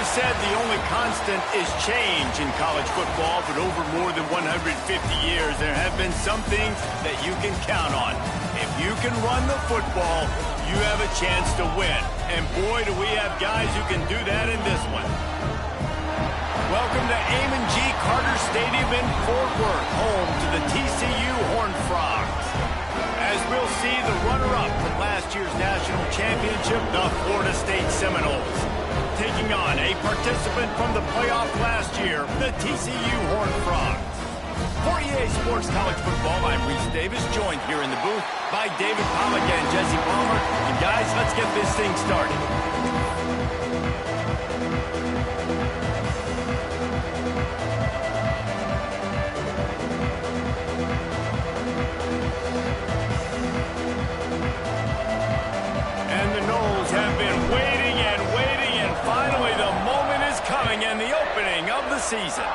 is said the only constant is change in college football, but over more than 150 years, there have been some things that you can count on. If you can run the football, you have a chance to win. And boy, do we have guys who can do that in this one. Welcome to Amon G. Carter Stadium in Fort Worth, home to the TCU Horned Frogs. As we'll see, the runner-up from last year's national championship, the Florida State Seminoles, taking on a participant from the playoff last year, the TCU Horned Frogs. For EA Sports College Football, I'm Reese Davis, joined here in the booth by David Pollack and Jesse Palmer. And guys, let's get this thing started. And the Noles have been waiting and waiting, and finally the moment is coming and the opening of the season.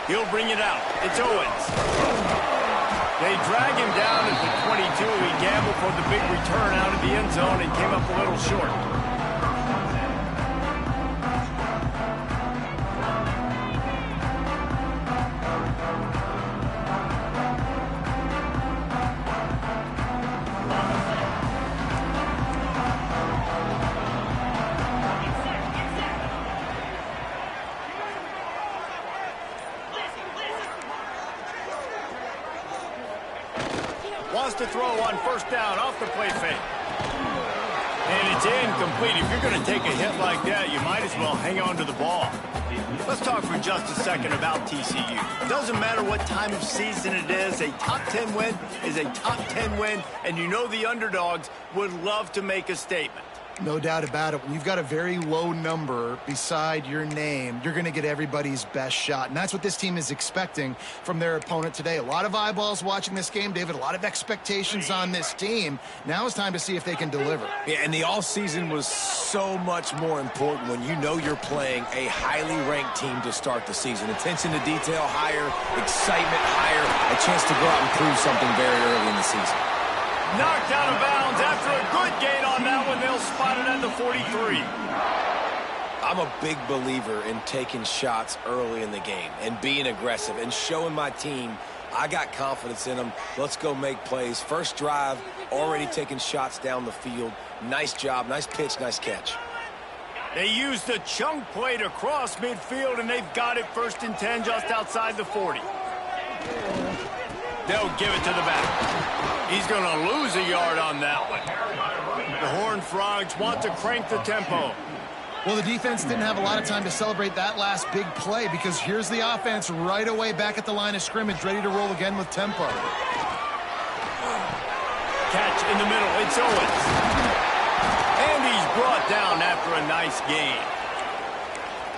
He'll bring it out. It's Owens. They drag him down at the 22. He gambled for the big return out of the end zone and came up a little short. Wants to throw on first down off the play fake. And it's incomplete. If you're going to take a hit like that, you might as well hang on to the ball. Let's talk for just a second about TCU. It doesn't matter what time of season it is. A top 10 win is a top 10 win, and you know the underdogs would love to make a statement. No doubt about it. When you've got a very low number beside your name, you're going to get everybody's best shot. And that's what this team is expecting from their opponent today. A lot of eyeballs watching this game, David. A lot of expectations on this team. Now it's time to see if they can deliver. Yeah, and the offseason was so much more important when you know you're playing a highly ranked team to start the season. Attention to detail higher, excitement higher, a chance to go out and prove something very early in the season. Knocked out of bounds after a good gain on that one. They'll spot it at the 43. I'm a big believer in taking shots early in the game and being aggressive and showing my team I got confidence in them. Let's go make plays. First drive, already taking shots down the field. Nice job, nice pitch, nice catch. They used a chunk play to cross midfield, and they've got it first and 10 just outside the 40. They'll give it to the back. He's going to lose a yard on that one. The Horned Frogs want to crank the tempo. Well, the defense didn't have a lot of time to celebrate that last big play because here's the offense right away back at the line of scrimmage, ready to roll again with tempo. Catch in the middle. It's Owens. And he's brought down after a nice gain.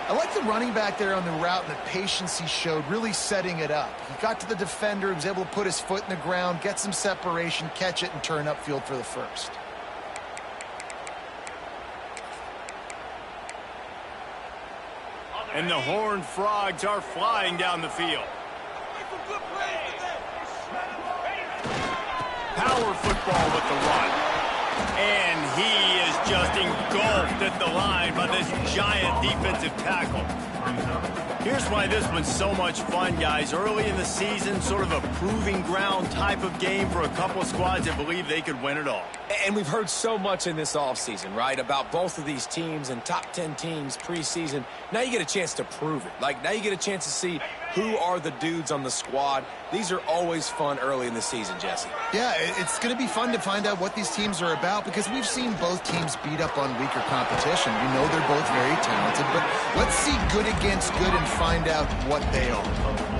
I like the running back there on the route and the patience he showed, really setting it up. He got to the defender, he was able to put his foot in the ground, get some separation, catch it, and turn upfield for the first. And the Horned Frogs are flying down the field. Power football with the run. And he is just engulfed at the line by this giant defensive tackle. Here's why this one's so much fun, guys. Early in the season, sort of a proving ground type of game for a couple of squads that believe they could win it all. And we've heard so much in this offseason, right, about both of these teams and top 10 teams preseason. Now you get a chance to prove it. Like, now you get a chance to see who are the dudes on the squad. These are always fun early in the season, Jesse. Yeah, it's going to be fun to find out what these teams are about because we've seen both teams beat up on weaker competition. We know they're both very talented, but let's see good against good and find out what they are.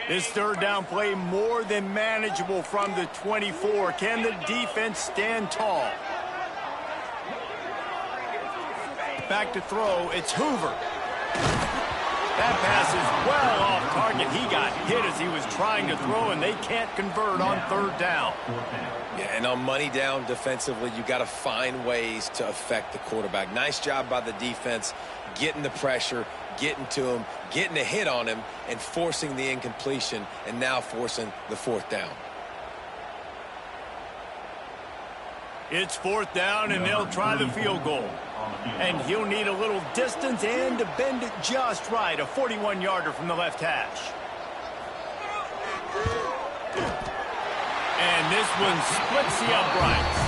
This third down play more than manageable from the 24. Can the defense stand tall? Back to throw, it's Hoover. That pass is well off target. He got hit as he was trying to throw, and they can't convert on third down. Yeah, and on money down defensively, you got to find ways to affect the quarterback. Nice job by the defense, getting the pressure, getting to him, getting a hit on him, and forcing the incompletion, and now forcing the fourth down. It's fourth down, and they'll try the field goal. And he'll need a little distance and to bend it just right. A 41-yarder from the left hash. And this one splits the uprights.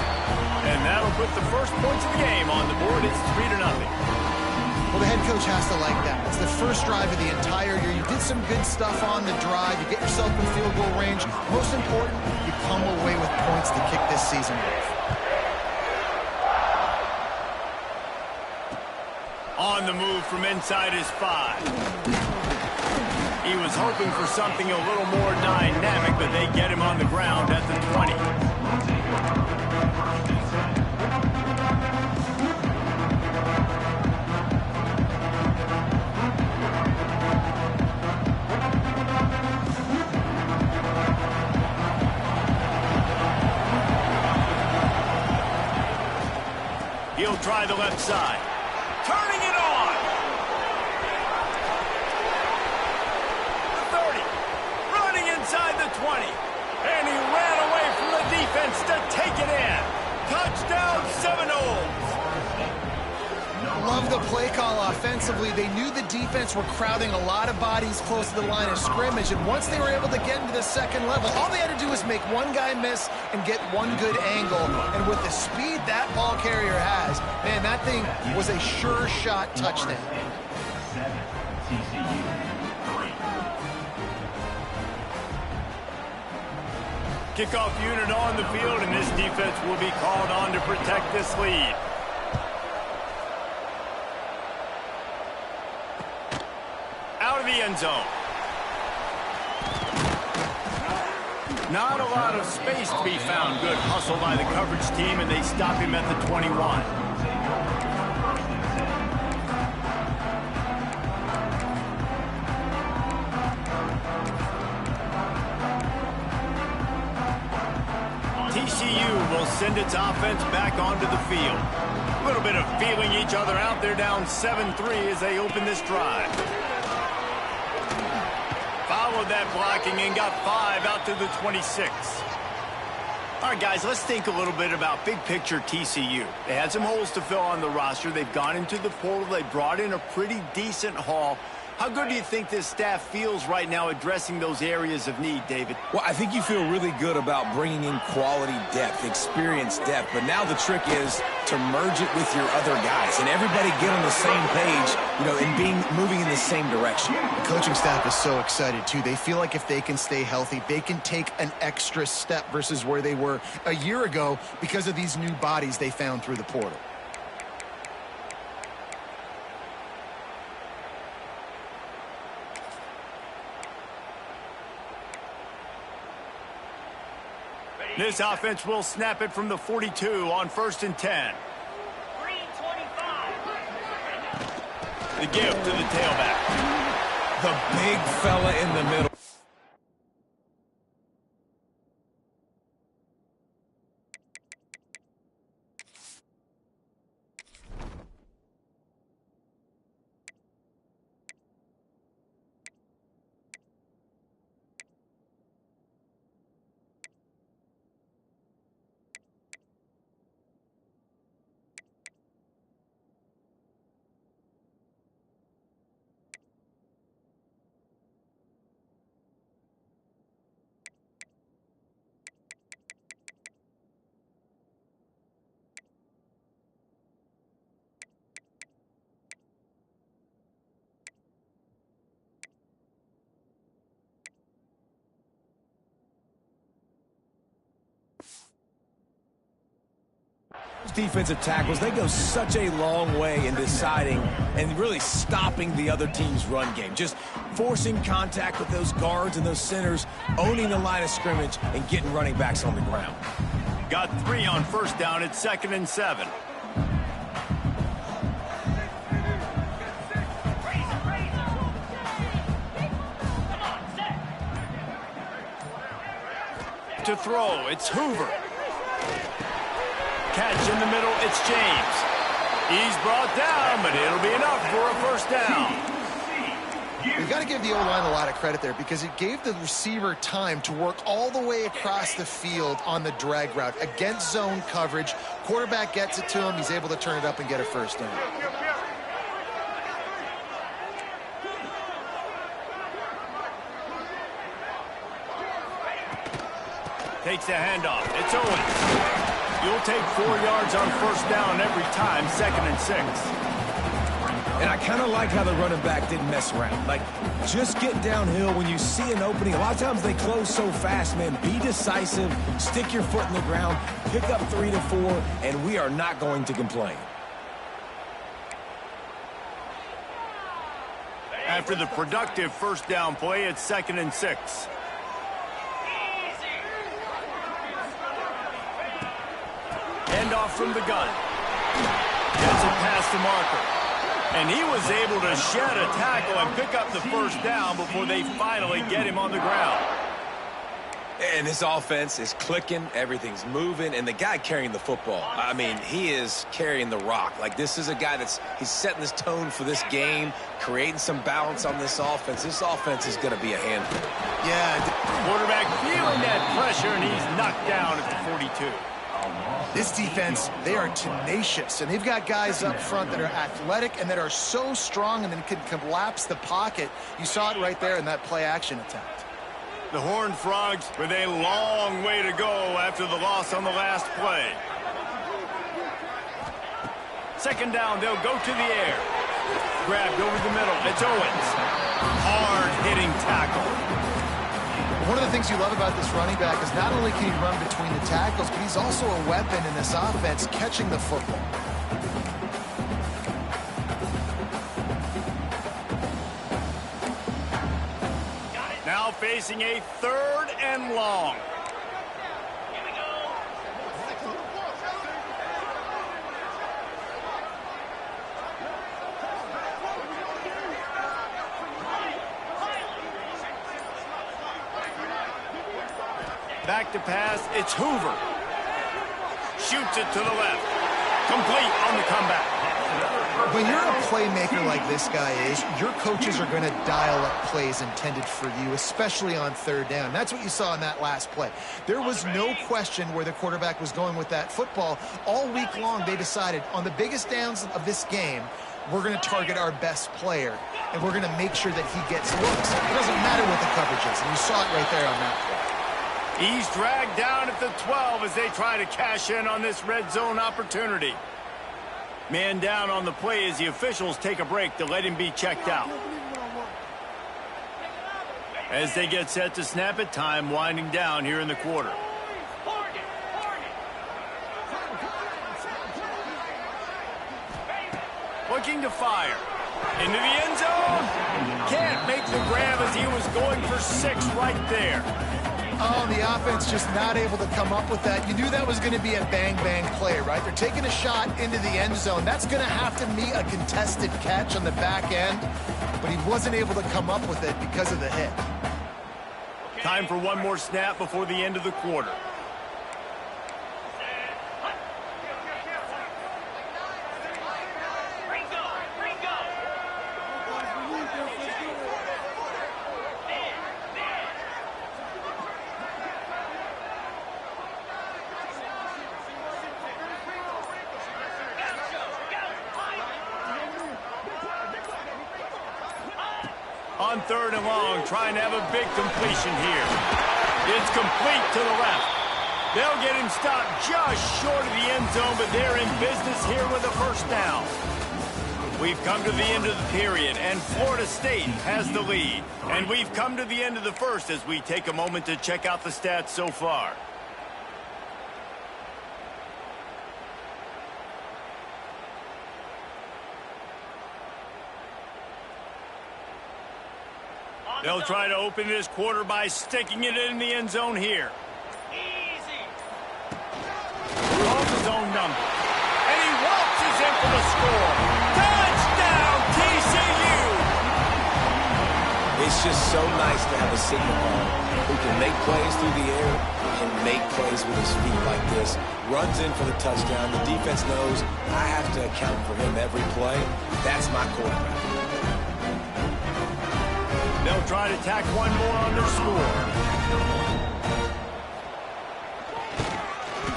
And that'll put the first points of the game on the board. It's 3-0. Well, the head coach has to like that. It's the first drive of the entire year. You did some good stuff on the drive. You get yourself in field goal range. Most important, you come away with points to kick this season with. On the move from inside his 5. He was hoping for something a little more dynamic, but they get him on the ground at the 20. He'll try the left side. Turning it on. The 30. Running inside the 20. And he ran away from the defense to take it in. Touchdown, Seminoles. Love the play call offensively. They knew the defense were crowding a lot of bodies close to the line of scrimmage, and once they were able to get into the second level, all they had to do was make one guy miss and get one good angle. And with the speed that ball carrier has, man, that thing was a sure shot touchdown. Kickoff unit on the field, and this defense will be called on to protect this lead. Out of the end zone. Not a lot of space to be found. Good hustle by the coverage team, and they stop him at the 21. TCU will send its offense back onto the field. A little bit of feeling each other out. They're down 7-3 as they open this drive. Followed that blocking and got 5 out to the 26. All right, guys, let's think a little bit about big picture TCU. They had some holes to fill on the roster. They've gone into the portal. They brought in a pretty decent haul. How good do you think this staff feels right now addressing those areas of need, David? Well, I think you feel really good about bringing in quality depth, experience depth, but now the trick is to merge it with your other guys and everybody get on the same page, and moving in the same direction. The coaching staff is so excited, too. They feel like if they can stay healthy, they can take an extra step versus where they were a year ago because of these new bodies they found through the portal. This offense will snap it from the 42 on 1st and 10. The give to the tailback. The big fella in the middle. Defensive tackles, they go such a long way in deciding and really stopping the other team's run game. Just forcing contact with those guards and those centers, owning the line of scrimmage, and getting running backs on the ground. Got 3 on 1st down at 2nd and 7. To throw, it's Hoover. Catch in the middle, it's James. He's brought down, but it'll be enough for a first down. We've got to give the O-line a lot of credit there because it gave the receiver time to work all the way across the field on the drag route against zone coverage. Quarterback gets it to him. He's able to turn it up and get a first down. Takes the handoff. It's Owens. You'll take 4 yards on first down every time, 2nd and 6. And I kind of like how the running back didn't mess around. Like, just get downhill when you see an opening. A lot of times they close so fast, man. Be decisive, stick your foot in the ground, pick up 3 to 4, and we are not going to complain. After the productive first down play, it's 2nd and 6. Handoff from the gun. Gets it past the marker. And he was able to shed a tackle and pick up the first down before they finally get him on the ground. And this offense is clicking, everything's moving, and the guy carrying the football, I mean, he is carrying the rock. Like, this is a guy he's setting this tone for this game, creating some balance on this offense. This offense is going to be a handful. Yeah. Quarterback feeling that pressure, and he's knocked down at the 42. This defense, they are tenacious, and they've got guys up front that are athletic and that are so strong and then can collapse the pocket. You saw it right there in that play-action attempt. The Horned Frogs with a long way to go after the loss on the last play. 2nd down, they'll go to the air. Grabbed over the middle, it's Owens. Hard-hitting tackle. One of the things you love about this running back is not only can he run between the tackles, but he's also a weapon in this offense, catching the football. Now facing a 3rd and long. Back to pass, it's Hoover. Shoots it to the left. Complete on the comeback. When you're a playmaker like this guy is, your coaches are going to dial up plays intended for you, especially on 3rd down. That's what you saw in that last play. There was no question where the quarterback was going with that football. All week long, they decided on the biggest downs of this game, we're going to target our best player, and we're going to make sure that he gets looks. It doesn't matter what the coverage is, and you saw it right there on that play. He's dragged down at the 12 as they try to cash in on this red zone opportunity. Man down on the play as the officials take a break to let him be checked out. As they get set to snap it, time winding down here in the quarter. Looking to fire. Into the end zone. Can't make the grab as he was going for 6 right there. Oh, the offense just not able to come up with that. You knew that was going to be a bang-bang play, right? They're taking a shot into the end zone. That's going to have to be a contested catch on the back end, but he wasn't able to come up with it because of the hit. Time for one more snap before the end of the quarter. On 3rd and long, trying to have a big completion here. It's complete to the left. They'll get him stopped just short of the end zone, but they're in business here with a first down. We've come to the end of the period, and Florida State has the lead. And we've come to the end of the first as we take a moment to check out the stats so far. They'll try to open this quarter by sticking it in the end zone here. Easy. Calls his own number. And he waltzes in for the score. Touchdown, TCU! It's It's just so nice to have a signal caller who can make plays through the air and make plays with his feet like this. Runs in for the touchdown. The defense knows I have to account for him every play. That's my quarterback. They'll try to tack one more on their score.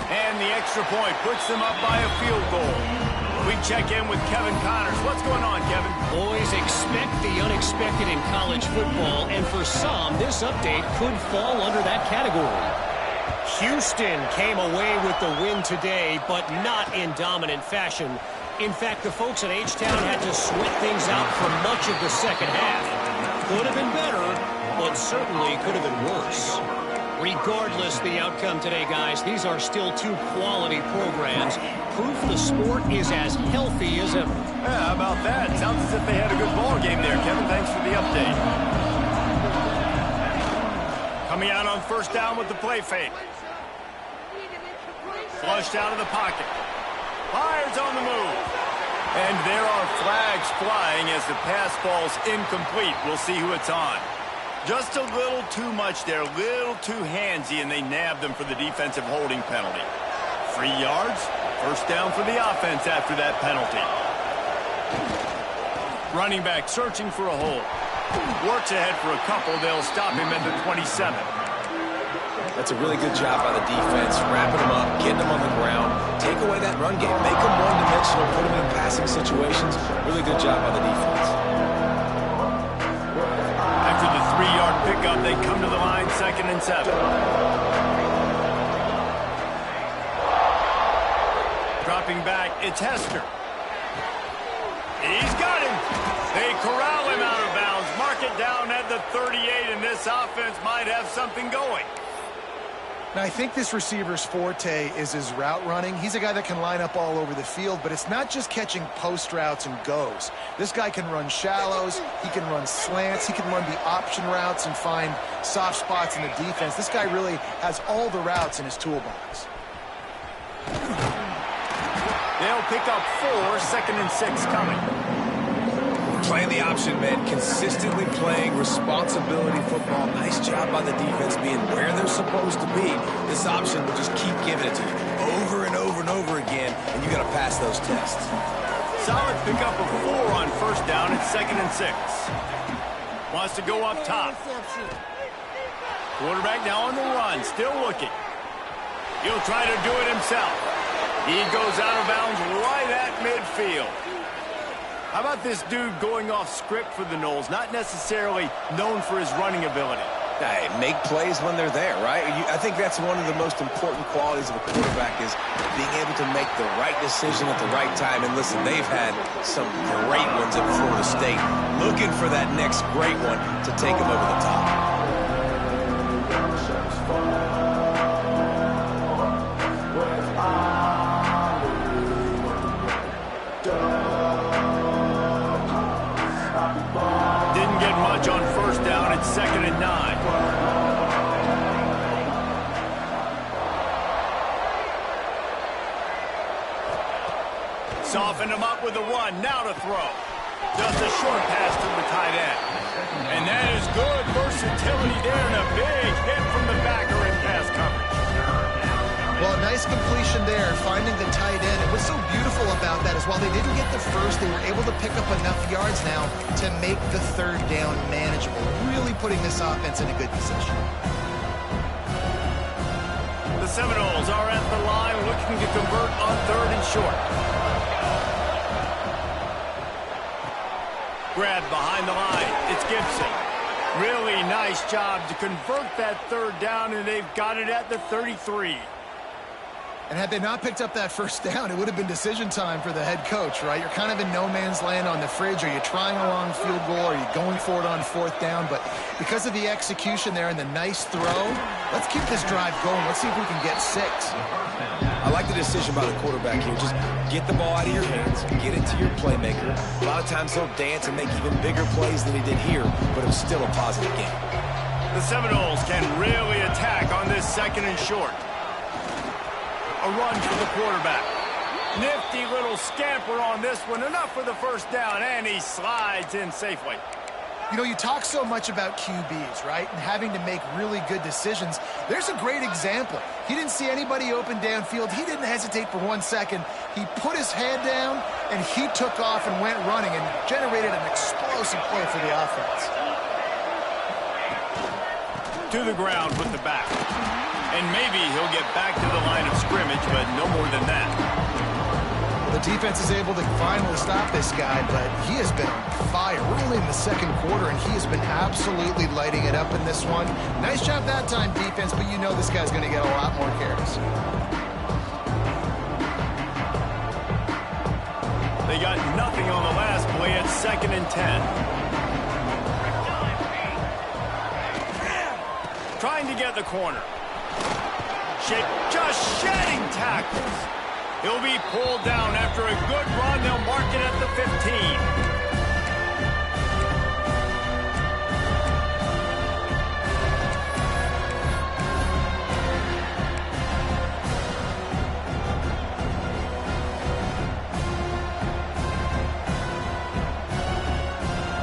And the extra point puts them up by a field goal. We check in with Kevin Connors. What's going on, Kevin? Boys, expect the unexpected in college football, and for some, this update could fall under that category. Houston came away with the win today, but not in dominant fashion. In fact, the folks at H-Town had to sweat things out for much of the second half. Could have been better, but certainly could have been worse. Regardless the outcome today, guys, these are still two quality programs. Proof the sport is as healthy as ever. Yeah, how about that? Sounds as if they had a good ball game there, Kevin. Thanks for the update. Coming out on first down with the play fake. Flushed out of the pocket. Fires on the move. And there are flags flying as the pass falls incomplete. We'll see who it's on. Just a little too much there, a little too handsy, and they nabbed them for the defensive holding penalty. 3 yards, first down for the offense after that penalty. Running back searching for a hole. Works ahead for a couple. They'll stop him at the 27. That's a really good job by the defense, wrapping them up, getting them on the ground, take away that run game, make them one-dimensional, put them in passing situations. Really good job by the defense. After the 3-yard pickup, they come to the line, 2nd and 7. Dropping back, it's Hester. He's got him. They corral him out of bounds, mark it down at the 38, and this offense might have something going. Now, I think this receiver's forte is his route running. He's a guy that can line up all over the field, but it's not just catching post routes and goes. This guy can run shallows, he can run slants, he can run the option routes and find soft spots in the defense. This guy really has all the routes in his toolbox. They'll pick up 4, 2nd and 6 coming. Playing the option, man. Consistently playing responsibility football. Nice job by the defense being where they're supposed to be. This option will just keep giving it to you over and over and over again, and you got to pass those tests. Solid pickup of 4 on first down. It's 2nd and 6. Wants to go up top. Quarterback now on the run. Still looking. He'll try to do it himself. He goes out of bounds right at midfield. How about this dude going off script for the Noles? Not necessarily known for his running ability. Hey, make plays when they're there, right? I think that's one of the most important qualities of a quarterback is being able to make the right decision at the right time. And listen, they've had some great ones at Florida State. Looking for that next great one to take them over the top. On first down, it's 2nd and 9. Soften him up with a run. Now to throw. Just a short pass to the tight end. And that is good versatility there and a big hit from the backer in pass coverage. Well, nice completion there, finding the tight end. And what's so beautiful about that is while they didn't get the first, they were able to pick up enough yards now to make the 3rd down manageable, really putting this offense in a good position. The Seminoles are at the line looking to convert on 3rd and short. Grab behind the line. It's Gibson. Really nice job to convert that 3rd down, and they've got it at the 33. And had they not picked up that first down, it would have been decision time for the head coach, right? You're kind of in no man's land on the fridge. Are you trying a long field goal? Are you going for it on 4th down? But because of the execution there and the nice throw, let's keep this drive going. Let's see if we can get 6. I like the decision by the quarterback here. Just get the ball out of your hands, get it to your playmaker. A lot of times he'll dance and make even bigger plays than he did here, but it was still a positive game. The Seminoles can really attack on this 2nd and short. A run for the quarterback. Nifty little scamper on this one. Enough for the first down, and he slides in safely. You know, you talk so much about QBs, right, and having to make really good decisions. There's a great example. He didn't see anybody open downfield. He didn't hesitate for 1 second. He put his head down, and he took off and went running and generated an explosive play for the offense. To the ground with the back. And maybe he'll get back to the line of scrimmage, but no more than that. The defense is able to finally stop this guy, but he has been on fire. We're only in the second quarter, and he has been absolutely lighting it up in this one. Nice job that time, defense, but you know this guy's going to get a lot more carries. They got nothing on the last play at 2nd and 10. Trying to get the corner. Just shedding tackles. He'll be pulled down after a good run. They'll mark it at the 15.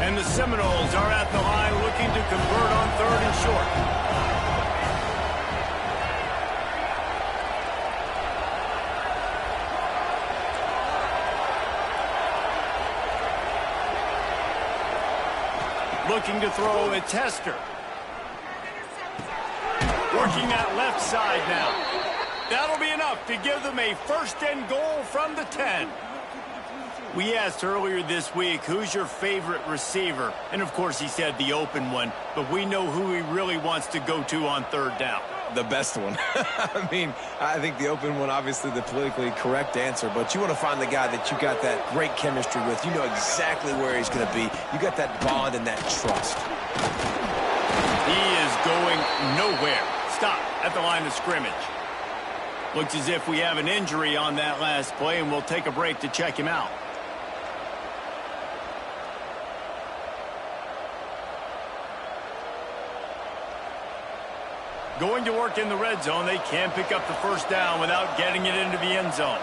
And the Seminoles are at the line looking to convert on 3rd and short. Looking to throw a tester. Working that left side now. That'll be enough to give them a 1st and goal from the 10. We asked earlier this week, who's your favorite receiver? And of course he said the open one, but we know who he really wants to go to on 3rd down. The best one. I mean, I think the open one, obviously the politically correct answer, but you want to find the guy that you got that great chemistry with. You know exactly where he's going to be. You got that bond and that trust. He is going nowhere. Stop at the line of scrimmage. Looks as if we have an injury on that last play, and we'll take a break to check him out. Going to work in the red zone. They can pick up the 1st down without getting it into the end zone.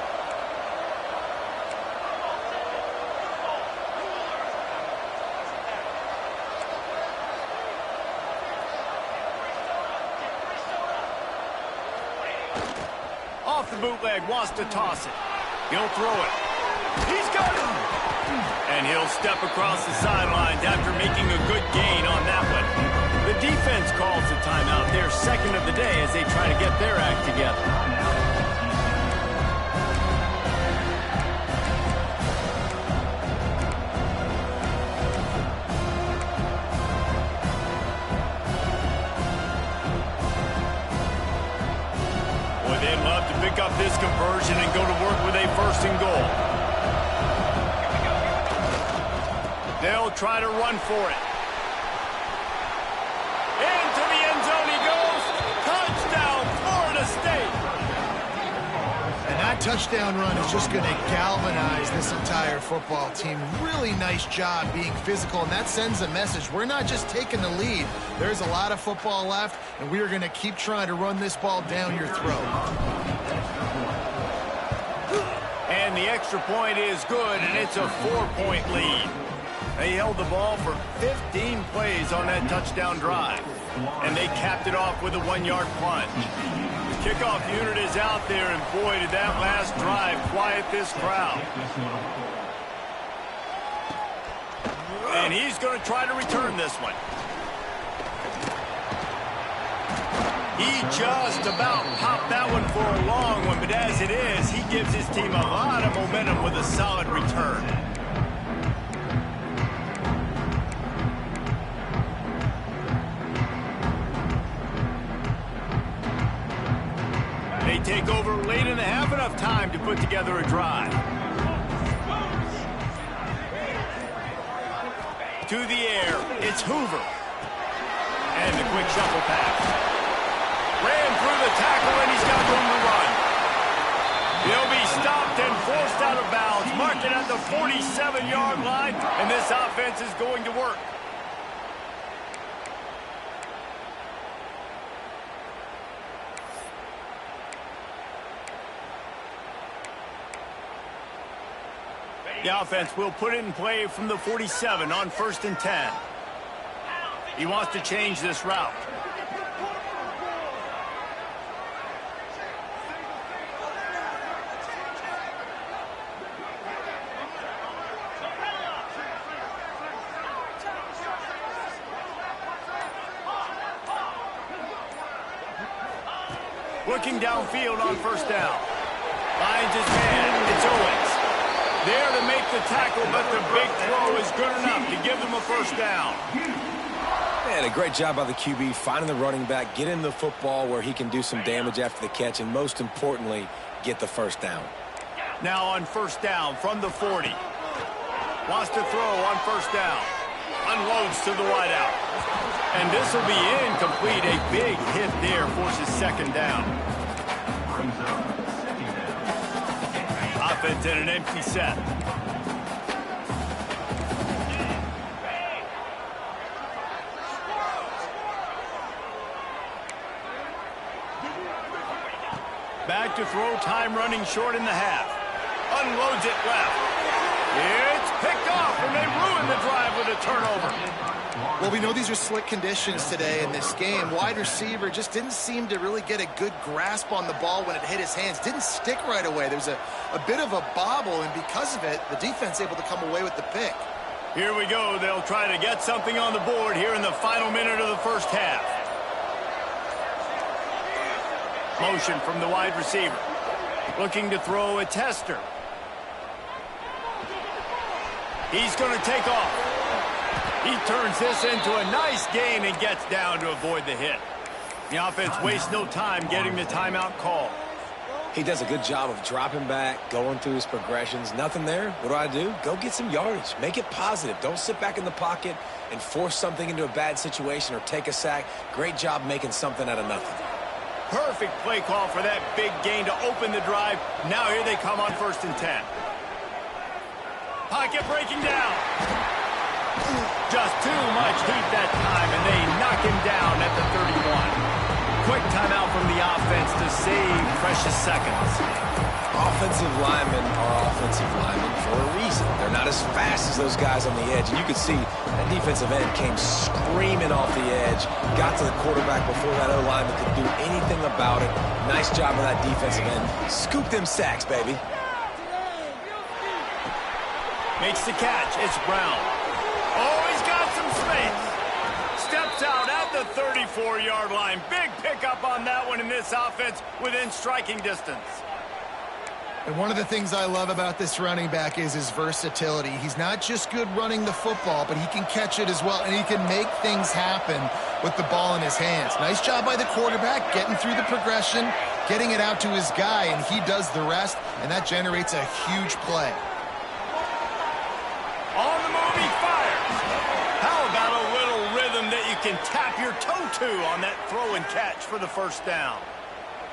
Off the bootleg, wants to toss it. He'll throw it. He's got it! And he'll step across the sidelines after making a good gain on that one. The defense calls the timeout. Their 2nd of the day as they try to get their act together. Boy, they'd love to pick up this conversion and go to work with a 1st and goal. They'll try to run for it. Into the end zone he goes. Touchdown, Florida State. And that touchdown run is just going to galvanize this entire football team. Really nice job being physical, and that sends a message. We're not just taking the lead. There's a lot of football left, and we are going to keep trying to run this ball down your throat. And the extra point is good, and it's a 4-point lead. They held the ball for 15 plays on that touchdown drive, and they capped it off with a 1-yard plunge. The kickoff unit is out there, and boy, did that last drive quiet this crowd. And he's going to try to return this one. He just about popped that one for a long one, but as it is, he gives his team a lot of momentum with a solid return. They take over late in the half, enough time to put together a drive. To the air, it's Hoover. And the quick shuffle pass. Ran through the tackle, and he's got room to run. He'll be stopped and forced out of bounds. Mark it at the 47-yard line, and this offense is going to work. The offense will put it in play from the 47 on 1st and 10. He wants to change this route. Looking downfield on first down. Finds his man. It's Owens. There to make the tackle, but the big throw is good enough to give them a first down. Man, a great job by the QB finding the running back, getting the football where he can do some damage after the catch, and most importantly, get the first down. Now on first down from the 40. Wants to throw on first down. Unloads to the wideout. And this will be incomplete. A big hit there forces second down. Offense in an empty set. Back to throw, time running short in the half. Unloads it left. It's picked off, and they ruin the drive with a turnover. Well, we know these are slick conditions today in this game. Wide receiver just didn't seem to really get a good grasp on the ball when it hit his hands. Didn't stick right away. There was a bit of a bobble, and because of it, the defense able to come away with the pick. Here we go. They'll try to get something on the board here in the final minute of the first half. Motion from the wide receiver. Looking to throw a tester. He's going to take off. He turns this into a nice gain and gets down to avoid the hit. The offense wastes no time getting the timeout call. He does a good job of dropping back, going through his progressions. Nothing there. What do? Go get some yardage. Make it positive. Don't sit back in the pocket and force something into a bad situation or take a sack. Great job making something out of nothing. Perfect play call for that big gain to open the drive. Now here they come on 1st and 10. Pocket breaking down. Just too much heat that time, and they knock him down at the 31. Quick timeout from the offense to save precious seconds. Offensive linemen are offensive linemen for a reason. They're not as fast as those guys on the edge. And you could see that defensive end came screaming off the edge, got to the quarterback before that O-lineman could do anything about it. Nice job of that defensive end. Scoop them sacks, baby. Makes the catch. It's Brown. Oh, he's got some space. Steps out at the 34-yard line. Big pickup on that one in this offense within striking distance. And one of the things I love about this running back is his versatility. He's not just good running the football, but he can catch it as well, and he can make things happen with the ball in his hands. Nice job by the quarterback, getting through the progression, getting it out to his guy, and he does the rest, and that generates a huge play. On the move, he fires. How about a little rhythm that you can tap your toe to on that throw and catch for the first down?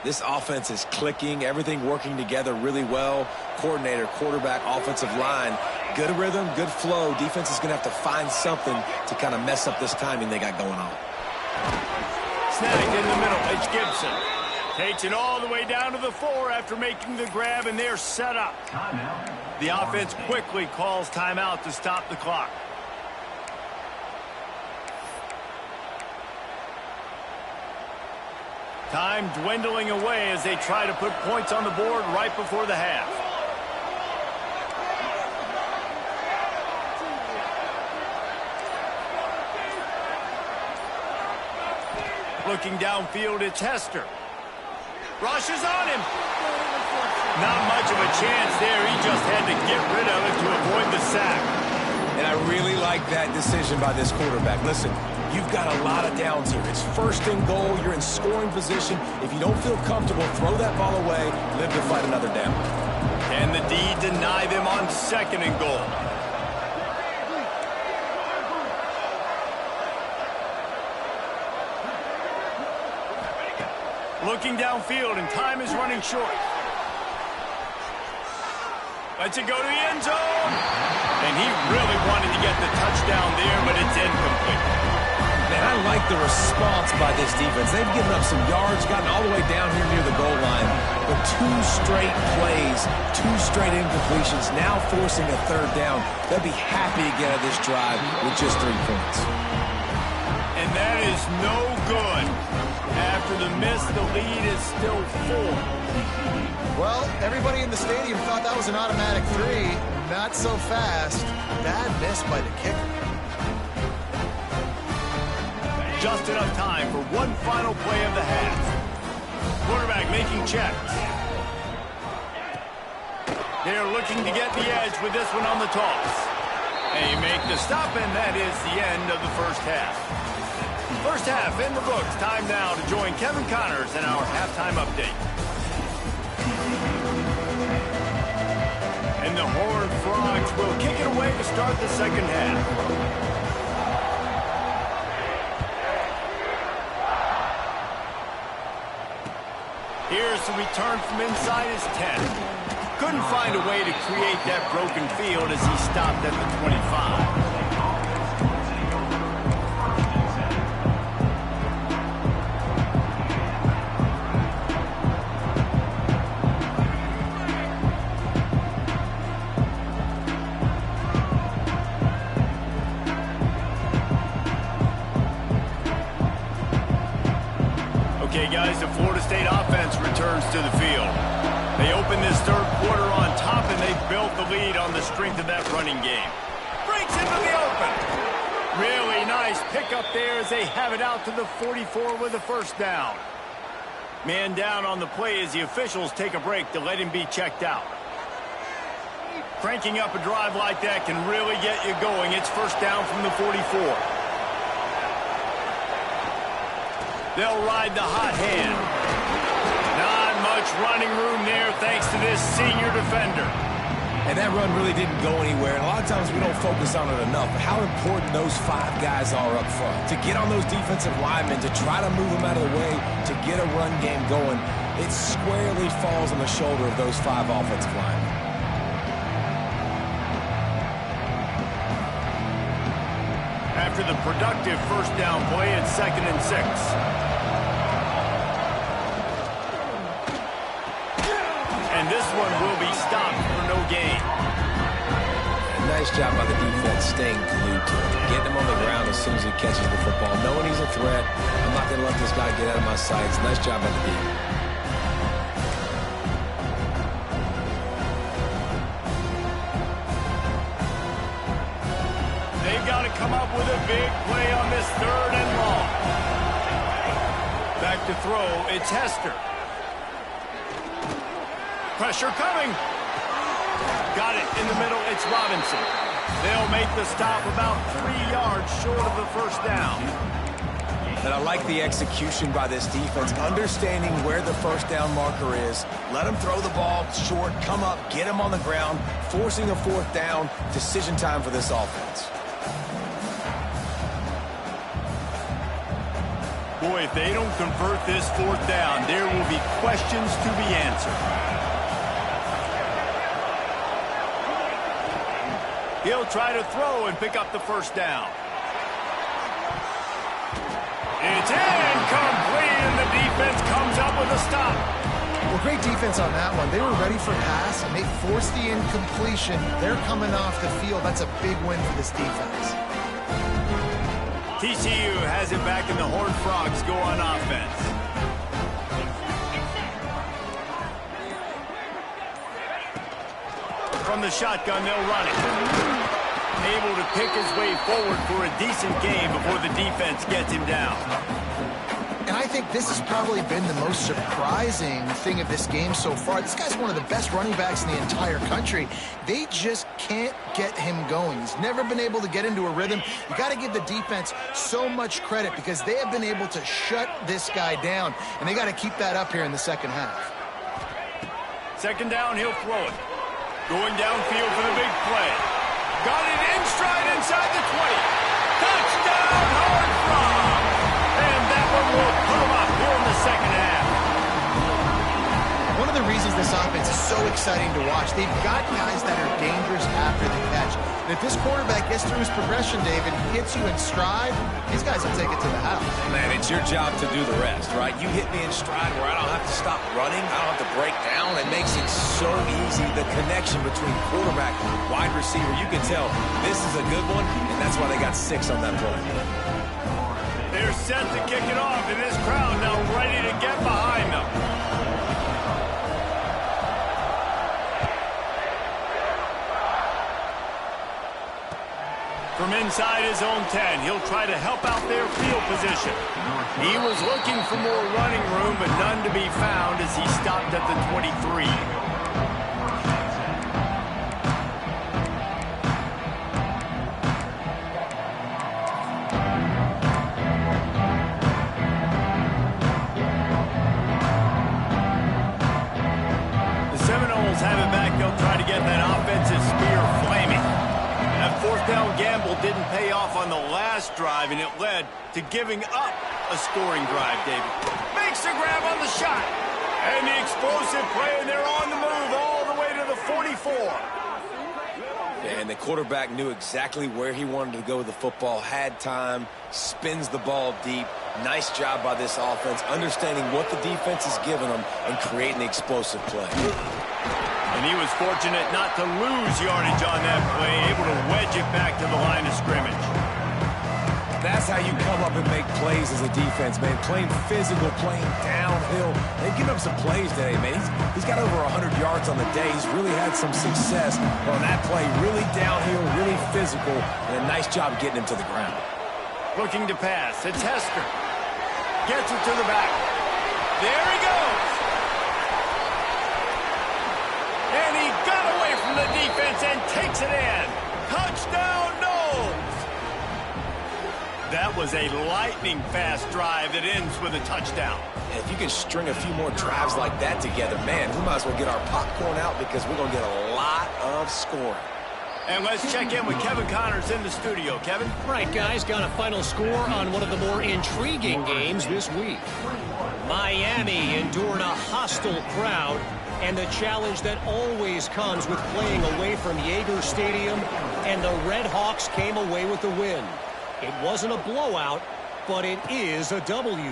This offense is clicking, everything working together really well. Coordinator, quarterback, offensive line. Good rhythm, good flow. Defense is going to have to find something to kind of mess up this timing they got going on. Snagged in the middle. It's Gibson. Takes it all the way down to the 4 after making the grab, and they're set up. The offense quickly calls timeout to stop the clock. Time dwindling away as they try to put points on the board right before the half. Looking downfield, it's Hester. Rushes on him. Not much of a chance there. He just had to get rid of it to avoid the sack. And I really like that decision by this quarterback. Listen, you've got a lot of downs here. It's 1st and goal. You're in scoring position. If you don't feel comfortable, throw that ball away. Live to fight another down. And the D deny them on 2nd and goal. Looking downfield, and time is running short. Lets it go to the end zone. And he really wanted to get the touchdown there, but it's incomplete. Man, I like the response by this defense. They've given up some yards, gotten all the way down here near the goal line. But 2 straight plays, 2 straight incompletions, now forcing a 3rd down. They'll be happy to get out of this drive with just 3 points. And that is no good. After the miss, the lead is still 4. Well, everybody in the stadium thought that was an automatic 3. Not so fast. Bad miss by the kicker. Just enough time for one final play of the half. Quarterback making checks. They're looking to get the edge with this one on the toss. They make the stop, and that is the end of the first half. First half in the books. Time now to join Kevin Connors in our halftime update. And the Horned Frogs will kick it away to start the second half. Here's the return from inside his 10. Couldn't find a way to create that broken field as he stopped at the 25. Okay, guys, the Florida State offense returns to the field. They open this third quarter on top, and they built the lead on the strength of that running game. Breaks into the open. Really nice pickup there as they have it out to the 44 with a first down. Man down on the play as the officials take a break to let him be checked out. Cranking up a drive like that can really get you going. It's first down from the 44. They'll ride the hot hand. Not much running room there thanks to this senior defender. And that run really didn't go anywhere. And a lot of times we don't focus on it enough. But how important those 5 guys are up front. To get on those defensive linemen, to try to move them out of the way, to get a run game going, it squarely falls on the shoulder of those 5 offensive linemen. After the productive first down play, it's 2nd and 6. And this one will be stopped for no gain. Nice job by the defense staying glued to him. Getting him on the ground as soon as he catches the football. Knowing he's a threat. I'm not going to let this guy get out of my sights. Nice job by the defense. They've got to come up with a big play on this 3rd and long. Back to throw, it's Hester. Pressure coming. Got it in the middle, it's Robinson. They'll make the stop about 3 yards short of the first down. And I like the execution by this defense, understanding where the first down marker is. Let him throw the ball short, come up, get him on the ground, forcing a 4th down. Decision time for this offense. Boy, if they don't convert this 4th down, there will be questions to be answered. He'll try to throw and pick up the first down. It's incomplete, and the defense comes up with a stop. Well, great defense on that one. They were ready for pass, and they forced the incompletion. They're coming off the field. That's a big win for this defense. TCU has it back, and the Horned Frogs go on offense. From the shotgun, they'll run it. Able to pick his way forward for a decent game before the defense gets him down. And I think this has probably been the most surprising thing of this game so far. This guy's one of the best running backs in the entire country. They just can't get him going. He's never been able to get into a rhythm. You got to give the defense so much credit because they have been able to shut this guy down, and they got to keep that up here in the second half. 2nd down, he'll throw it. Going downfield for the big play. Got it in stride inside the 20. Touchdown, Horned Frogs! And that one will put them up here in the second half. One of the reasons this offense is so exciting to watch, they've got guys that are dangerous after the catch. And if this quarterback gets through his progression, David, hits you in stride, these guys will take it to the house. Man, it's your job to do the rest, right? You hit me in stride where I don't have to stop running. I don't have to break down. It makes it so easy. The connection between quarterback and wide receiver, you can tell this is a good one, and that's why they got 6 on that play. They're set to kick it off, and this crowd now ready to get behind them. From inside his own 10, he'll try to help out their field position. He was looking for more running room, but none to be found as he stopped at the 23. Have it back, they'll try to get that offensive spear flaming. That fourth down gamble didn't pay off on the last drive, and it led to giving up a scoring drive, David. Makes the grab on the shot. And the explosive play, and they're on the move all the way to the 44. Yeah, and the quarterback knew exactly where he wanted to go with the football, had time, spins the ball deep. Nice job by this offense, understanding what the defense is giving them and creating the explosive play. And he was fortunate not to lose yardage on that play, able to wedge it back to the line of scrimmage. That's how you come up and make plays as a defense, man. Playing physical, playing downhill. They've given up some plays today, man. He's got over 100 yards on the day. He's really had some success on that play. Really downhill, really physical, and a nice job getting him to the ground. Looking to pass. It's Hester. Gets it to the back. There he goes. And he got away from the defense and takes it in. Touchdown, Knowles. That was a lightning-fast drive that ends with a touchdown. And if you can string a few more drives like that together, man, we might as well get our popcorn out because we're going to get a lot of scoring. And let's check in with Kevin Connors in the studio. Kevin? Right, guys, got a final score on one of the more intriguing games this week. Miami endured a hostile crowd and the challenge that always comes with playing away from Yager Stadium, and the Red Hawks came away with the win. It wasn't a blowout, but it is a W.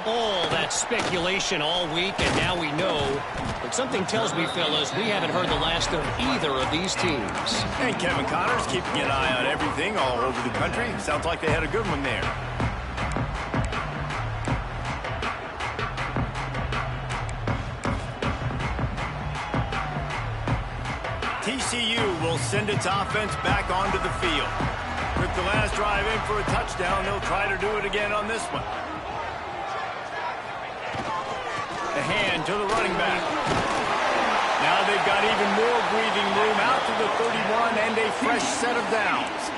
All that speculation all week, and now we know. But something tells me, fellas, we haven't heard the last of either of these teams. And Kevin Connors keeping an eye on everything all over the country. Sounds like they had a good one there. TCU will send its offense back onto the field. Took the last drive in for a touchdown. They'll try to do it again on this one. A hand to the running back. Now they've got even more breathing room out to the 31 and a fresh set of downs.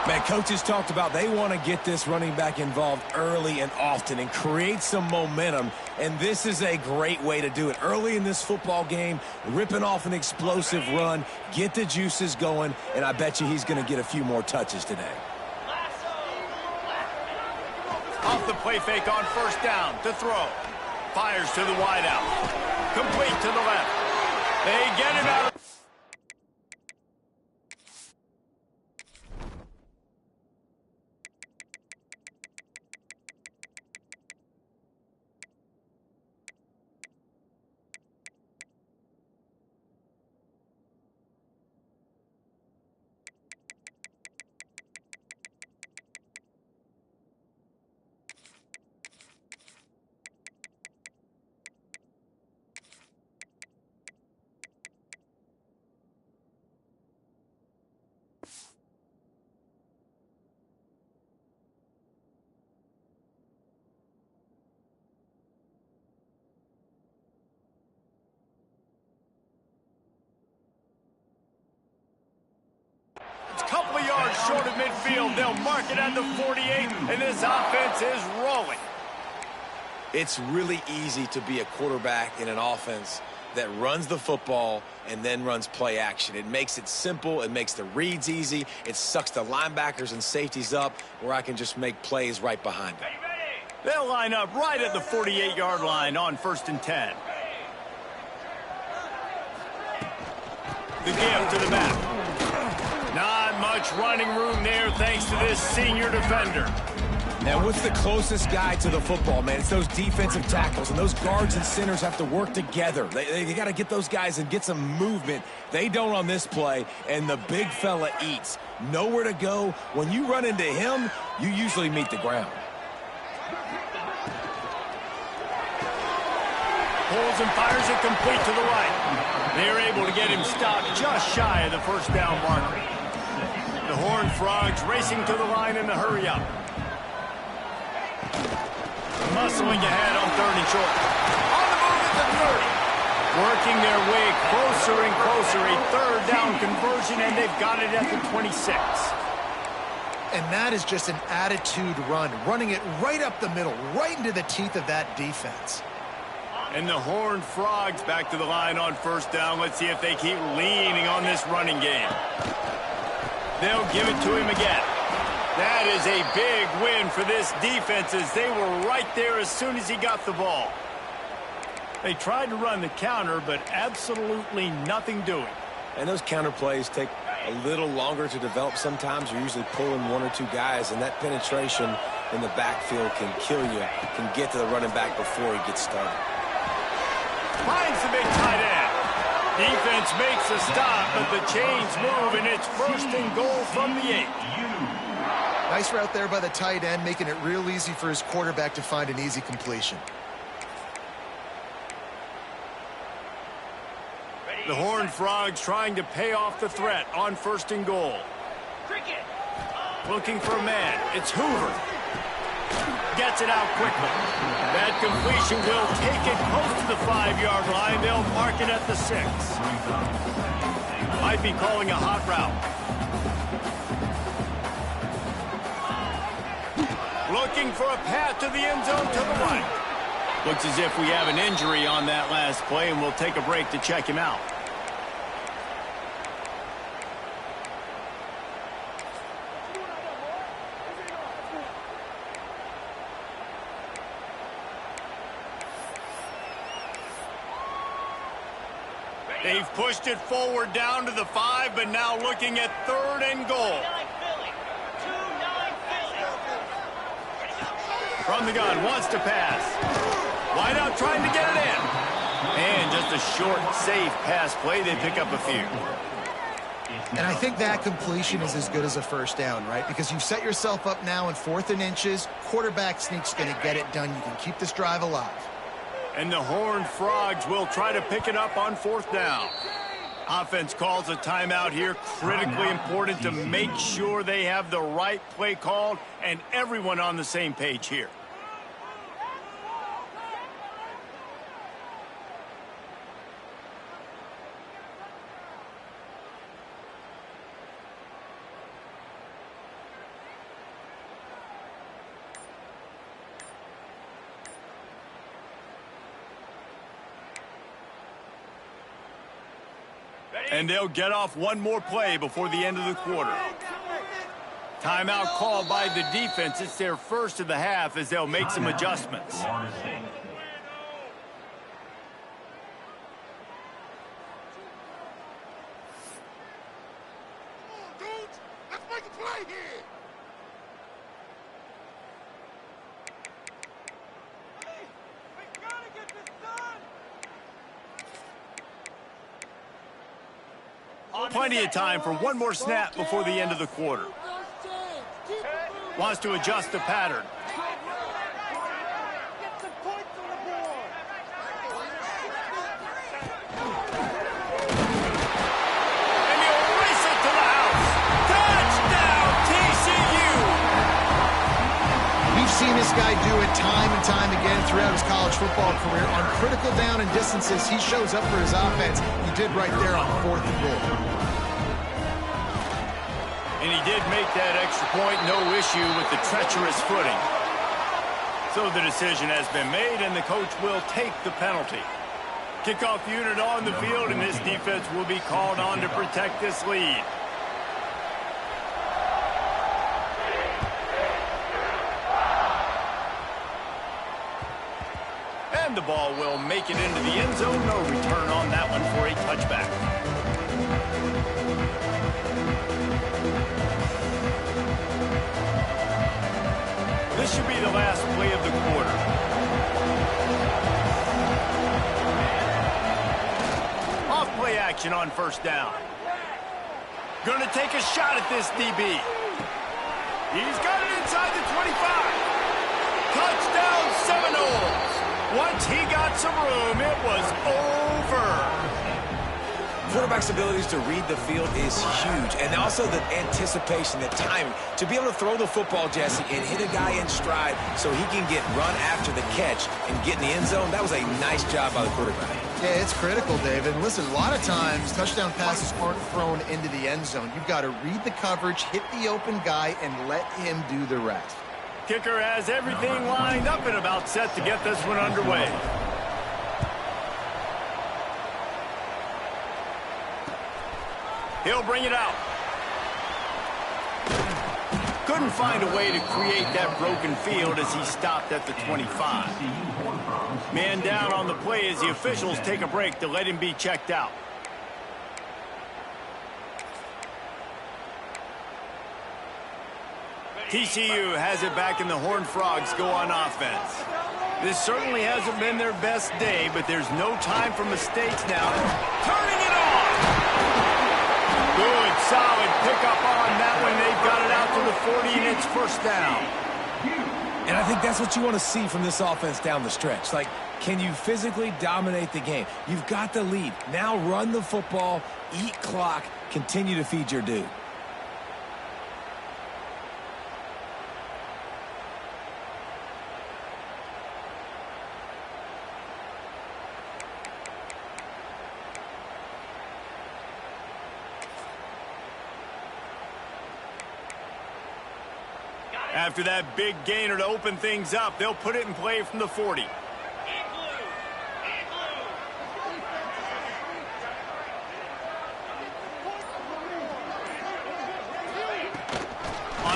Man, coaches talked about they want to get this running back involved early and often and create some momentum, and this is a great way to do it. Early in this football game, ripping off an explosive run, get the juices going, and I bet you he's going to get a few more touches today. Off the play fake on first down to throw. Fires to the wideout. Complete to the left. They get him out. Couple of yards short of midfield. They'll mark it at the 48, and this offense is rolling. It's really easy to be a quarterback in an offense that runs the football and then runs play action. It makes it simple. It makes the reads easy. It sucks the linebackers and safeties up where I can just make plays right behind them. They'll line up right at the 48-yard line on 1st and 10. The give to the back. Not much running room there thanks to this senior defender. And what's the closest guy to the football, man? It's those defensive tackles, and those guards and centers have to work together. They got to get those guys and get some movement. They don't on this play, and the big fella eats. Nowhere to go. When you run into him, you usually meet the ground. Pulls and fires it complete to the right. They're able to get him stopped just shy of the first down marker. The Horned Frogs racing to the line in the hurry up. Muscling ahead on 3rd and short. On the move at the 30. Working their way closer and closer. A 3rd down conversion, and they've got it at the 26. And that is just an attitude run. Running it right up the middle, right into the teeth of that defense. And the Horned Frogs back to the line on 1st down. Let's see if they keep leaning on this running game. They'll give it to him again. That is a big win for this defense as they were right there as soon as he got the ball. They tried to run the counter, but absolutely nothing doing. And those counter plays take a little longer to develop sometimes. You're usually pulling 1 or 2 guys, and that penetration in the backfield can kill you, can get to the running back before he gets started. Finds the big tight end. Defense makes a stop, but the chains move, and it's 1st and goal from the 8. Nice route there by the tight end, making it real easy for his quarterback to find an easy completion. The Horned Frogs trying to pay off the threat on 1st and goal. Looking for a man. It's Hoover. Gets it out quickly. That completion will take it close to the 5-yard line. They'll mark it at the 6. Might be calling a hot route. Looking for a path to the end zone to the right. Looks as if we have an injury on that last play, and we'll take a break to check him out. They've pushed it forward down to the 5, but now looking at 3rd and goal. From the gun, wants to pass. Wide out trying to get it in. And just a short, safe pass play. They pick up a few. And I think that completion is as good as a 1st down, right? Because you've set yourself up now in 4th and inches. Quarterback sneak's going to get it done. You can keep this drive alive. And the Horned Frogs will try to pick it up on 4th down. Offense calls a timeout here. Critically important to make sure they have the right play called and everyone on the same page here. And they'll get off one more play before the end of the quarter. Timeout called by the defense. It's their first of the half as they'll make some adjustments. Plenty of time for one more snap before the end of the quarter. Wants to adjust the pattern. And he'll race it to the house. Touchdown, TCU! We've seen this guy do it time and time again throughout his college football career. On critical down and distances, he shows up for his offense. He did right there on 4th and goal. And he did make that extra point, no issue with the treacherous footing. So the decision has been made, and the coach will take the penalty. Kickoff unit on the field, and this defense will be called on to protect this lead. And the ball will make it into the end zone. No return on that one for a touchback. This should be the last play of the quarter. Off-play action on first down. Going to take a shot at this DB. He's got it inside the 25. Touchdown Seminoles. Once he got some room, it was over. Quarterback's abilities to read the field is huge, and also the anticipation, the timing. To be able to throw the football, Jesse, and hit a guy in stride so he can get run after the catch and get in the end zone, that was a nice job by the quarterback. Yeah, it's critical, David. Listen, a lot of times touchdown passes aren't thrown into the end zone. You've got to read the coverage, hit the open guy, and let him do the rest. Kicker has everything lined up and about set to get this one underway. He'll bring it out. Couldn't find a way to create that broken field as he stopped at the 25. Man down on the play as the officials take a break to let him be checked out. TCU has it back, and the Horned Frogs go on offense. This certainly hasn't been their best day, but there's no time for mistakes now. Turning it on! Good, solid pickup on that one. They've got it out to the 40, and it's first down. And I think that's what you want to see from this offense down the stretch. Like, can you physically dominate the game? You've got the lead. Now run the football, eat clock, continue to feed your dude. After that big gainer to open things up, they'll put it in play from the 40. On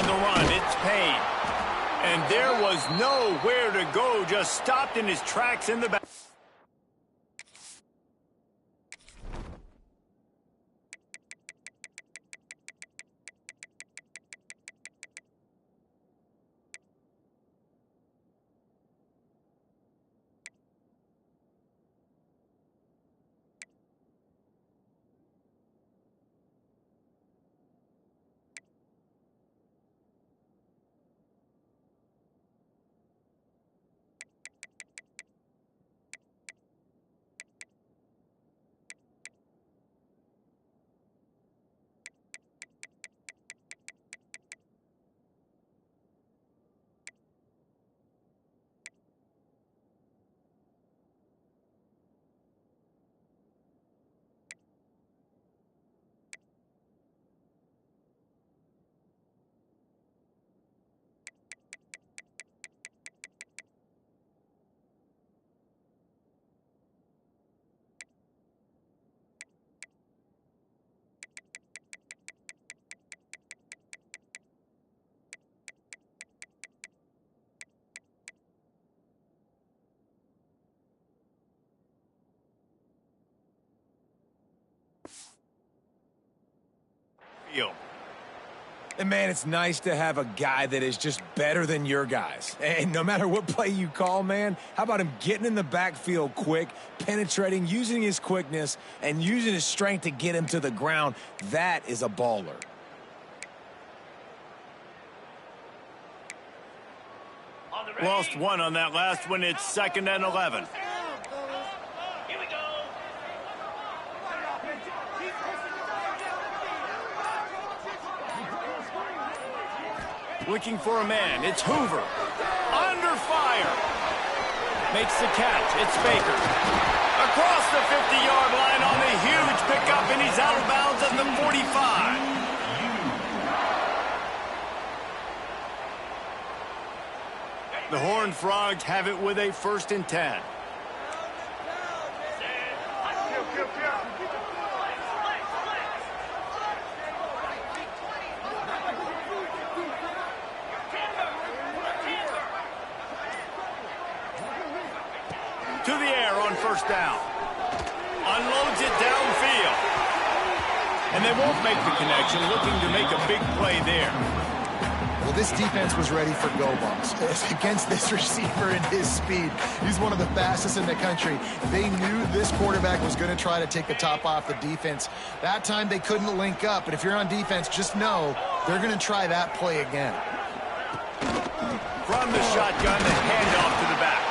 the run, it's Payne. And there was nowhere to go, just stopped in his tracks in the back. And, man, it's nice to have a guy that is just better than your guys. And no matter what play you call, man, how about him getting in the backfield quick, penetrating, using his quickness, and using his strength to get him to the ground? That is a baller. Lost one on that last one. It's 2nd and 11. Looking for a man. It's Hoover. Under fire. Makes the catch. It's Baker. Across the 50-yard line on the huge pickup, and he's out of bounds at the 45. The Horned Frogs have it with a 1st and 10. To the air on first down. Unloads it downfield. And they won't make the connection, looking to make a big play there. Well, this defense was ready for go balls against this receiver and his speed. He's one of the fastest in the country. They knew this quarterback was going to try to take the top off the defense. That time they couldn't link up, but if you're on defense, just know they're going to try that play again. From the shotgun, the handoff to the back.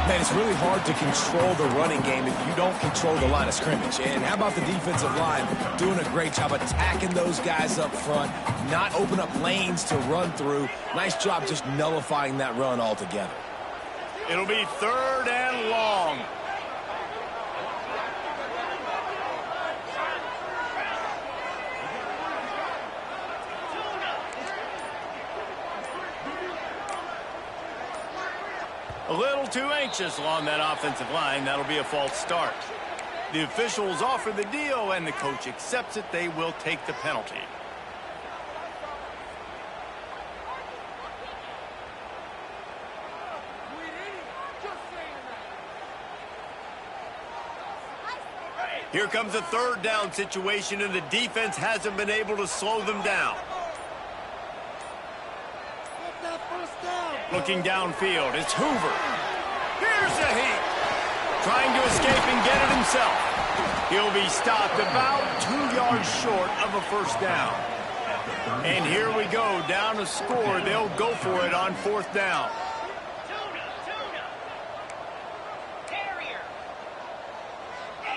Man, it's really hard to control the running game if you don't control the line of scrimmage. And how about the defensive line doing a great job attacking those guys up front, not open up lanes to run through. Nice job just nullifying that run altogether. It'll be 3rd and long. A little too anxious along that offensive line. That'll be a false start. The officials offer the deal, and the coach accepts it. They will take the penalty. Here comes a 3rd down situation, and the defense hasn't been able to slow them down. Looking downfield, it's Hoover. Here's the heat. Trying to escape and get it himself. He'll be stopped about 2 yards short of a 1st down. And here we go, down to score. They'll go for it on 4th down.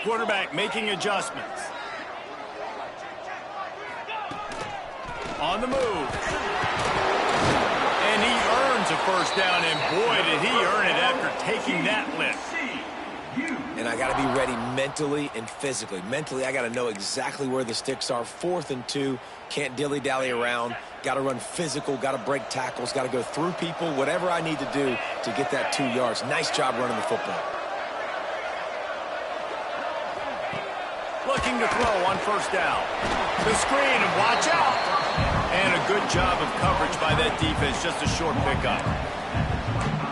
Quarterback making adjustments. On the move. And he earns a 1st down, and boy, did he earn it after taking that lift. And I got to be ready mentally and physically. Mentally, I got to know exactly where the sticks are. 4th and 2, can't dilly-dally around. Got to run physical, got to break tackles, got to go through people, whatever I need to do to get that 2 yards. Nice job running the football. Looking to throw on 1st down. The screen, and watch out. And a good job of coverage by that defense, just a short pickup.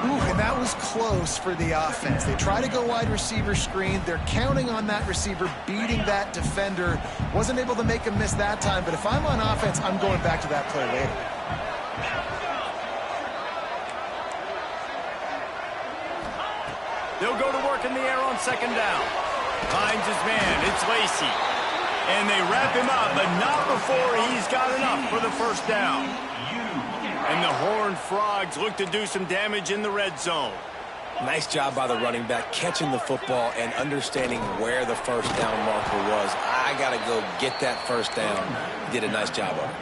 Ooh, and that was close for the offense. They try to go wide receiver screen. They're counting on that receiver beating that defender. Wasn't able to make him miss that time, but if I'm on offense, I'm going back to that play later. They'll go to work in the air on 2nd down. Finds his man, it's Lacy. And they wrap him up, but not before he's got enough for the 1st down. And the Horned Frogs look to do some damage in the red zone. Nice job by the running back, catching the football and understanding where the 1st down marker was. I got to go get that 1st down. He did a nice job of it.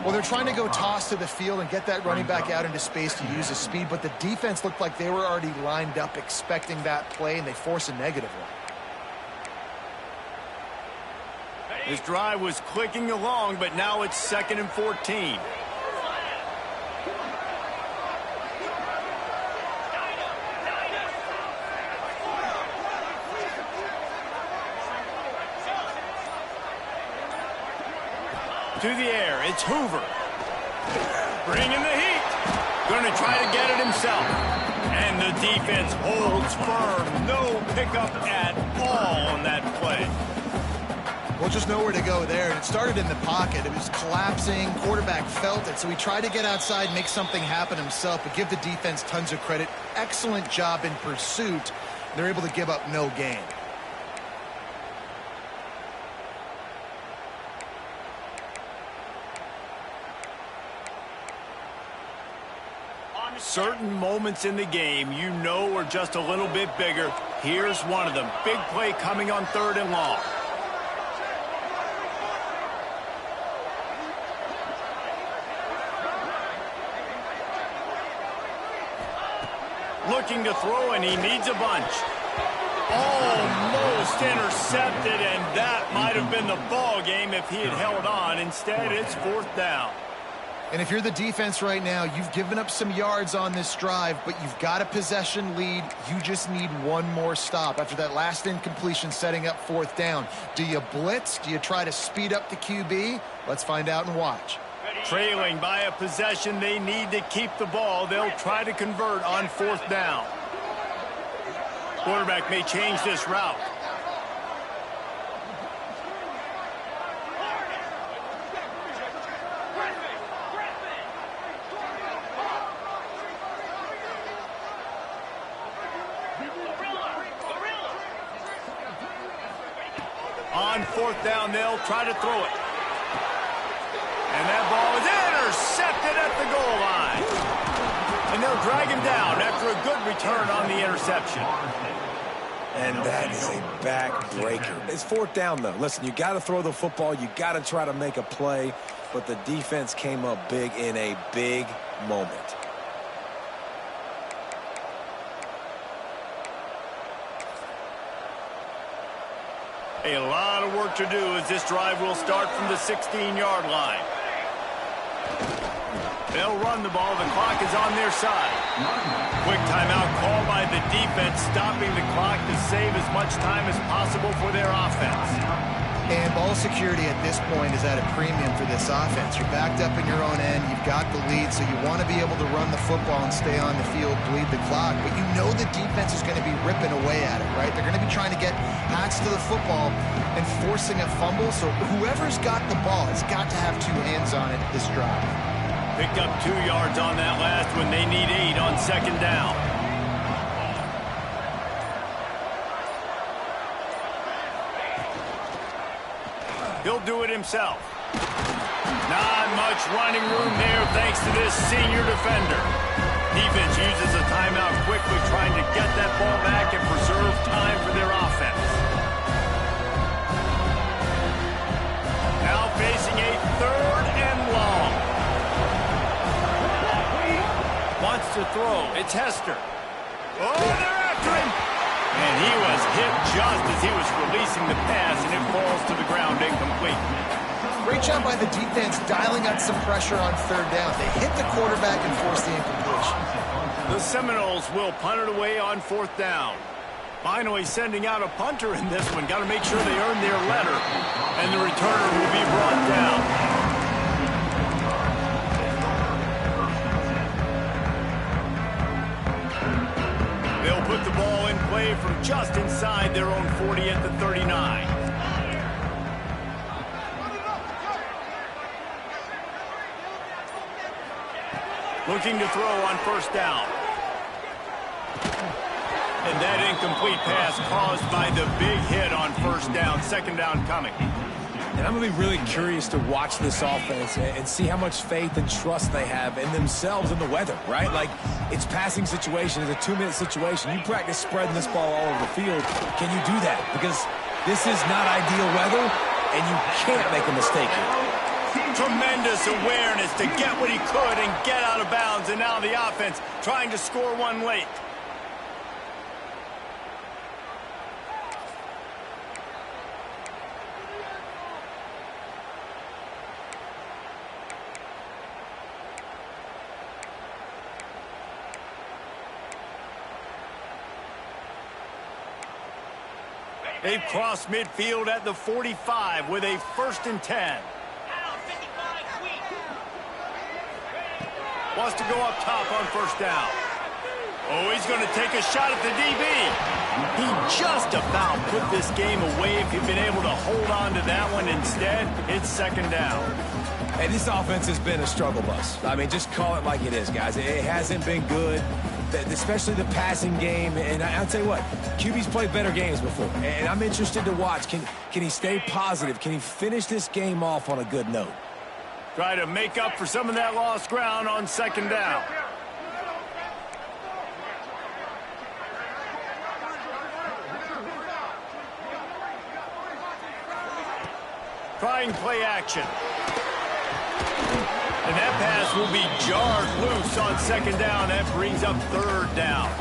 Well, they're trying to go toss to the field and get that running back out into space to use his speed, but the defense looked like they were already lined up expecting that play, and they force a negative one. This drive was clicking along, but now it's 2nd and 14. To the air, it's Hoover. Bringing the heat. Going to try to get it himself. And the defense holds firm. No pickup at all on that play. Well, just nowhere to go there. And it started in the pocket. It was collapsing. Quarterback felt it. So he tried to get outside, make something happen himself, but give the defense tons of credit. Excellent job in pursuit. They're able to give up no gain. Certain moments in the game you know are just a little bit bigger. Here's one of them. Big play coming on 3rd and long. Looking to throw, and he needs a bunch. Almost intercepted, and that might have been the ball game if he had held on. Instead, it's 4th down. And if you're the defense right now, you've given up some yards on this drive, but you've got a possession lead. You just need one more stop after that last incompletion setting up 4th down. Do you blitz? Do you try to speed up the QB? Let's find out and watch. Trailing by a possession, they need to keep the ball. They'll try to convert on 4th down. Quarterback may change this route. on fourth down, they'll try to throw it. And that ball is intercepted at the goal line. And they'll drag him down after a good return on the interception. And that is a back-breaker. It's fourth down, though. Listen, you got to throw the football. You got to try to make a play. But the defense came up big in a big moment. A lot of work to do as this drive will start from the 16-yard line. They'll run the ball. The clock is on their side. Quick timeout called by the defense, stopping the clock to save as much time as possible for their offense. And ball security at this point is at a premium for this offense. You're backed up in your own end. You've got the lead, so you want to be able to run the football and stay on the field, bleed the clock. But you know the defense is going to be ripping away at it, right? They're going to be trying to get Pats to the football and forcing a fumble. So whoever's got the ball has got to have two hands on it this drive. Picked up 2 yards on that last one. They need 8 on second down. He'll do it himself. Not much running room there thanks to this senior defender. Defense uses a timeout quickly, trying to get that ball back and preserve time for their offense. Now facing a third and long. Wants to throw. It's Hester. Oh, they're after him. And he was hit just as he was releasing the pass, and it falls to the ground incomplete. Great job by the defense dialing up some pressure on third down. They hit the quarterback and forced the incompletion. The Seminoles will punt it away on fourth down. Finally sending out a punter in this one. Got to make sure they earn their letter. And the returner will be brought down. They'll put the ball in play from just inside their own 40 at the 39. Looking to throw on first down. And that incomplete pass caused by the big hit on first down. Second down coming. And I'm going to be really curious to watch this offense and see how much faith and trust they have in themselves and the weather, right? Like, it's passing situation. It's a 2-minute situation. You practice spreading this ball all over the field. Can you do that? Because this is not ideal weather, and you can't make a mistake here. Tremendous awareness to get what he could and get out of bounds. And now the offense trying to score one late. They've crossed midfield at the 45 with a 1st and 10. Wants to go up top on first down. Oh, he's going to take a shot at the DB. He just about put this game away if he'd been able to hold on to that one. Instead, it's second down. Hey, this offense has been a struggle bus. I mean, just call it like it is, guys. It hasn't been good, especially the passing game. And I'll tell you what, QB's played better games before. And I'm interested to watch. Can he stay positive? Can he finish this game off on a good note? Try to make up for some of that lost ground on second down. Trying play action. And that pass will be jarred loose on second down. That brings up third down.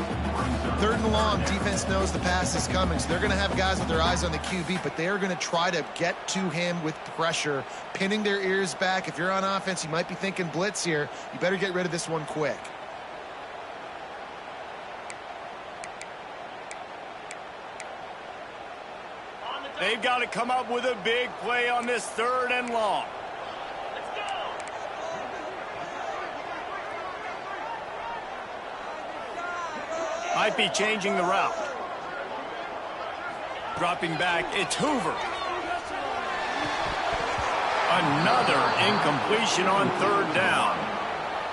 Third and long, defense knows the pass is coming, so they're going to have guys with their eyes on the QB, but they are going to try to get to him with pressure, pinning their ears back. If you're on offense, you might be thinking blitz here. You better get rid of this one quick. They've got to come up with a big play on this third and long. Might be changing the route. Dropping back, it's Hoover. Another incompletion on third down.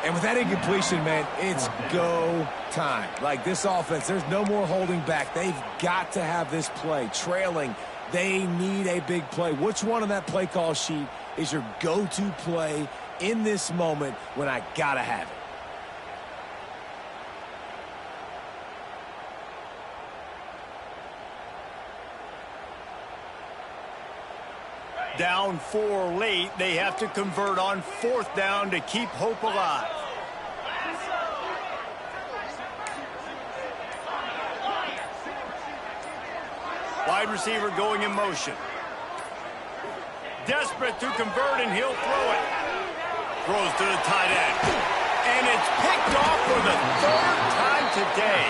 And with that incompletion, man, it's go time. Like this offense, there's no more holding back. They've got to have this play. Trailing, They need a big play. Which one on that play call sheet is your go-to play in this moment when I gotta have it? Down 4 late, they have to convert on 4th down to keep hope alive. Wide receiver going in motion. Desperate to convert, and he'll throw it. Throws to the tight end. And it's picked off for the 3rd time today.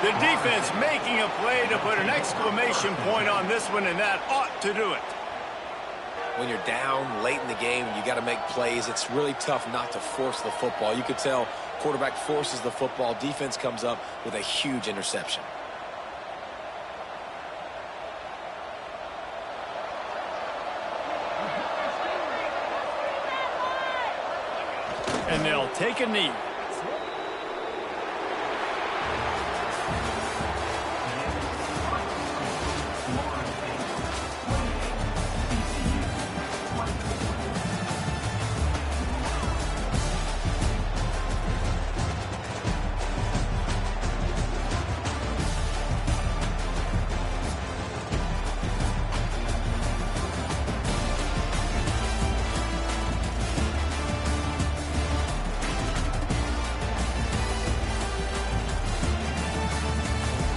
The defense making a play to put an exclamation point on this one, and that ought to do it. When you're down late in the game and you got to make plays, it's really tough not to force the football. You could tell quarterback forces the football. Defense comes up with a huge interception. And they'll take a knee.